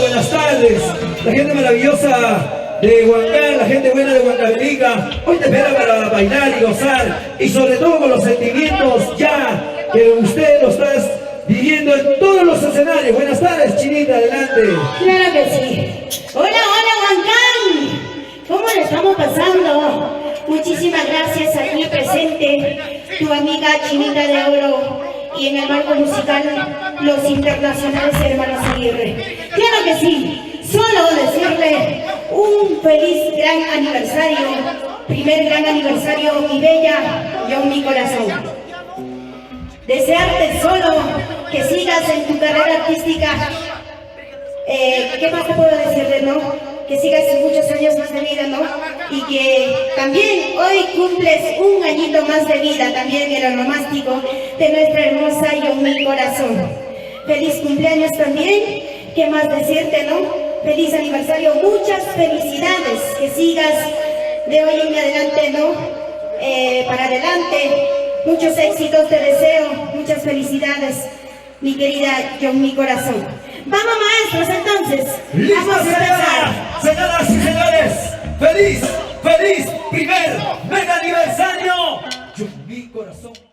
Buenas tardes, la gente maravillosa de Huancán, la gente buena de Huancavelica. Hoy te espera para bailar y gozar, y sobre todo con los sentimientos ya que usted lo estás viviendo en todos los escenarios. Buenas tardes, Chinita, adelante. Claro que sí. Hola, hola, Huancán. ¿Cómo le estamos pasando? Muchísimas gracias aquí presente, tu amiga Chinita de Oro, y en el marco musical los internacionales hermanos Aguirre. Claro que sí, solo decirle un feliz gran aniversario, primer gran aniversario, mi bella y mi corazón. Desearte solo que sigas en tu carrera artística. ¿Qué más te puedo decirle, no? Que sigas muchos años más de vida, ¿no? Y que también hoy cumples un añito más de vida, también en el onomástico de nuestra hermosa Yomi Corazón. Feliz cumpleaños también, ¿qué más decirte, no? Feliz aniversario, muchas felicidades, que sigas de hoy en adelante, ¿no? Para adelante, muchos éxitos te deseo, muchas felicidades, mi querida Yomi Corazón. Vamos, maestros, entonces. ¡Listo, señoras y señores! ¡Feliz primer mega aniversario! Yomi Corazón.